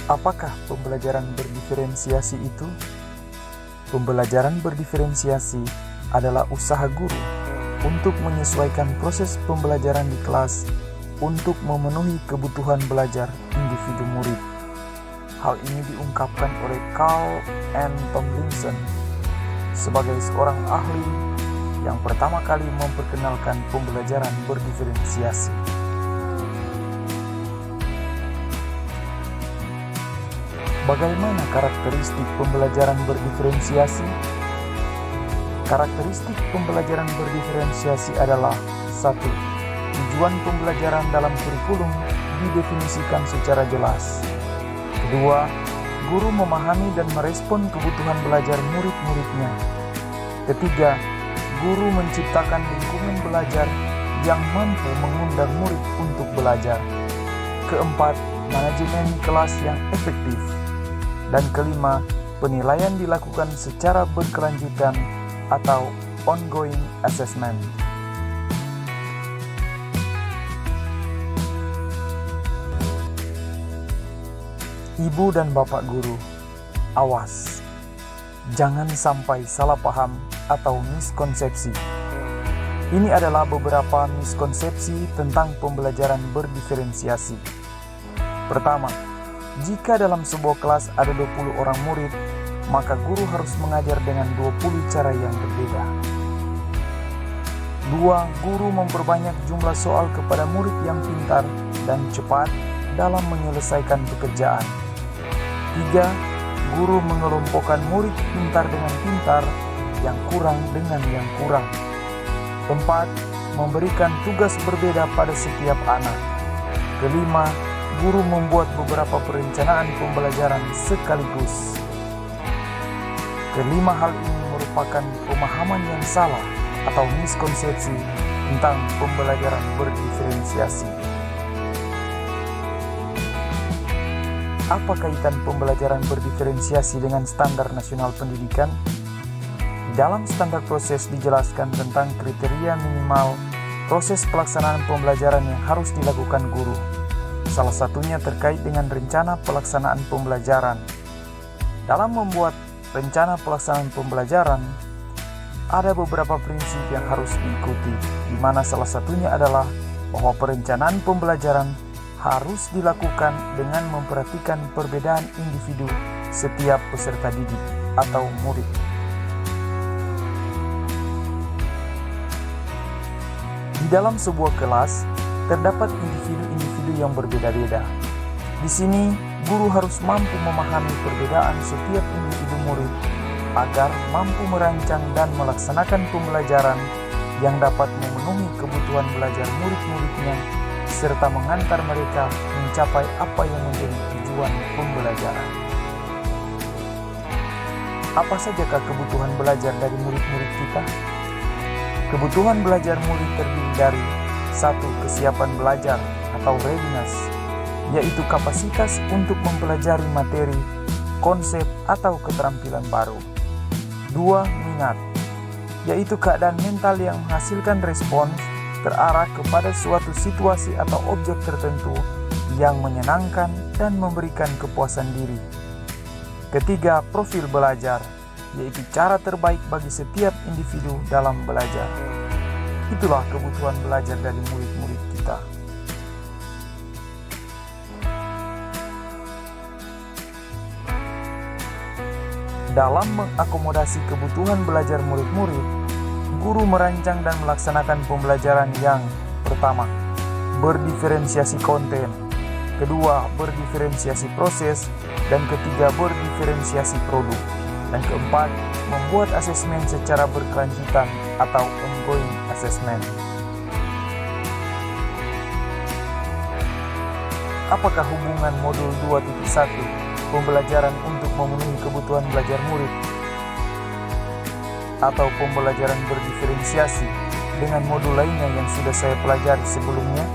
Apakah pembelajaran berdiferensiasi itu? Pembelajaran berdiferensiasi adalah usaha guru untuk menyesuaikan proses pembelajaran di kelas untuk memenuhi kebutuhan belajar individu murid. Hal ini diungkapkan oleh Carl N. Tomlinson sebagai seorang ahli yang pertama kali memperkenalkan pembelajaran berdiferensiasi. Bagaimana karakteristik pembelajaran berdiferensiasi? Karakteristik pembelajaran berdiferensiasi adalah 1. Tujuan pembelajaran dalam kurikulum didefinisikan secara jelas. 2. Guru memahami dan merespon kebutuhan belajar murid-muridnya. 3. Guru menciptakan lingkungan belajar yang mampu mengundang murid untuk belajar. 4. Manajemen kelas yang efektif. Dan 5. Penilaian dilakukan secara berkelanjutan atau ongoing assessment. Ibu dan Bapak guru, awas, jangan sampai salah paham atau miskonsepsi. Ini adalah beberapa miskonsepsi tentang pembelajaran berdiferensiasi. Pertama, jika dalam sebuah kelas ada 20 orang murid, maka guru harus mengajar dengan 20 cara yang berbeda. 2. Guru memperbanyak jumlah soal kepada murid yang pintar dan cepat dalam menyelesaikan pekerjaan. 3. Guru mengelompokkan murid pintar dengan pintar, yang kurang dengan yang kurang. 4. Memberikan tugas berbeda pada setiap anak. 5. Guru membuat beberapa perencanaan pembelajaran sekaligus. Kelima hal ini merupakan pemahaman yang salah atau miskonsepsi tentang pembelajaran berdiferensiasi. Apa kaitan pembelajaran berdiferensiasi dengan standar nasional pendidikan? Dalam standar proses dijelaskan tentang kriteria minimal proses pelaksanaan pembelajaran yang harus dilakukan guru. Salah satunya terkait dengan rencana pelaksanaan pembelajaran. Dalam membuat rencana pelaksanaan pembelajaran, ada beberapa prinsip yang harus diikuti, di mana salah satunya adalah bahwa perencanaan pembelajaran harus dilakukan dengan memperhatikan perbedaan individu setiap peserta didik atau murid. Di dalam sebuah kelas, terdapat individu-individu yang berbeda-beda. Di sini, guru harus mampu memahami perbedaan setiap individu murid agar mampu merancang dan melaksanakan pembelajaran yang dapat memenuhi kebutuhan belajar murid-muridnya serta mengantar mereka mencapai apa yang menjadi tujuan pembelajaran. Apa sajakah kebutuhan belajar dari murid-murid kita? Kebutuhan belajar murid terdiri dari 1. Kesiapan belajar atau readiness, yaitu kapasitas untuk mempelajari materi, konsep, atau keterampilan baru. 2. Minat, yaitu keadaan mental yang menghasilkan respons terarah kepada suatu situasi atau objek tertentu yang menyenangkan dan memberikan kepuasan diri. 3. Profil belajar, yaitu cara terbaik bagi setiap individu dalam belajar. Itulah kebutuhan belajar dari murid-murid kita. Dalam mengakomodasi kebutuhan belajar murid-murid, guru merancang dan melaksanakan pembelajaran yang pertama, berdiferensiasi konten, kedua, berdiferensiasi proses, dan ketiga, berdiferensiasi produk, dan keempat, membuat asesmen secara berkelanjutan atau ongoing assessment. Apakah hubungan modul 2.1 pembelajaran untuk memenuhi kebutuhan belajar murid atau pembelajaran berdiferensiasi dengan modul lainnya yang sudah saya pelajari sebelumnya?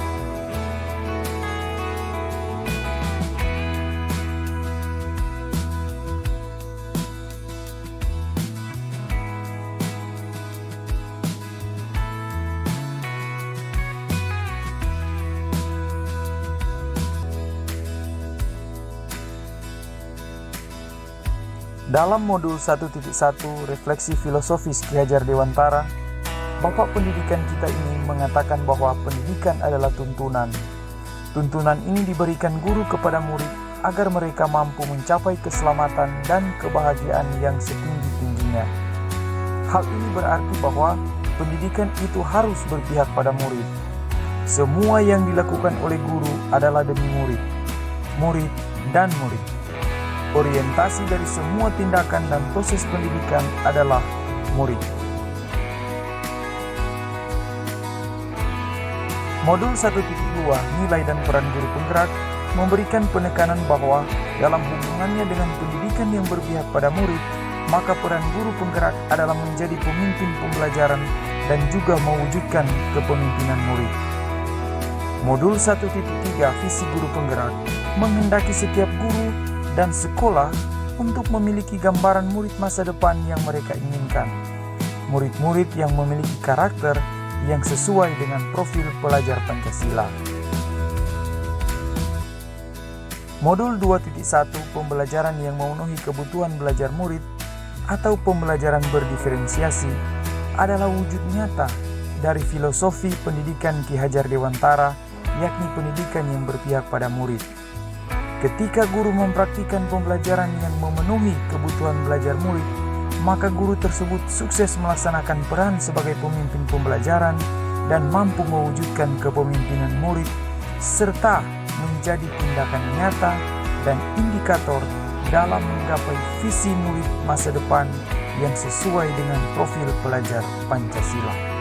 Dalam modul 1.1 Refleksi Filosofis Ki Hajar Dewantara, Bapak Pendidikan kita ini mengatakan bahwa pendidikan adalah tuntunan. Tuntunan ini diberikan guru kepada murid agar mereka mampu mencapai keselamatan dan kebahagiaan yang setinggi-tingginya. Hal ini berarti bahwa pendidikan itu harus berpihak pada murid. Semua yang dilakukan oleh guru adalah demi murid, murid dan murid. Orientasi dari semua tindakan dan proses pendidikan adalah murid. Modul 1.2 Nilai dan Peran Guru Penggerak memberikan penekanan bahwa dalam hubungannya dengan pendidikan yang berpihak pada murid, maka peran guru penggerak adalah menjadi pemimpin pembelajaran dan juga mewujudkan kepemimpinan murid. Modul 1.3 Visi Guru Penggerak menghendaki setiap guru dan sekolah untuk memiliki gambaran murid masa depan yang mereka inginkan. Murid-murid yang memiliki karakter yang sesuai dengan profil pelajar Pancasila. Modul 2.1 Pembelajaran yang memenuhi kebutuhan belajar murid atau pembelajaran berdiferensiasi adalah wujud nyata dari filosofi pendidikan Ki Hajar Dewantara, yakni pendidikan yang berpihak pada murid. Ketika guru mempraktikkan pembelajaran yang memenuhi kebutuhan belajar murid, maka guru tersebut sukses melaksanakan peran sebagai pemimpin pembelajaran dan mampu mewujudkan kepemimpinan murid, serta menjadi tindakan nyata dan indikator dalam menggapai visi murid masa depan yang sesuai dengan profil pelajar Pancasila.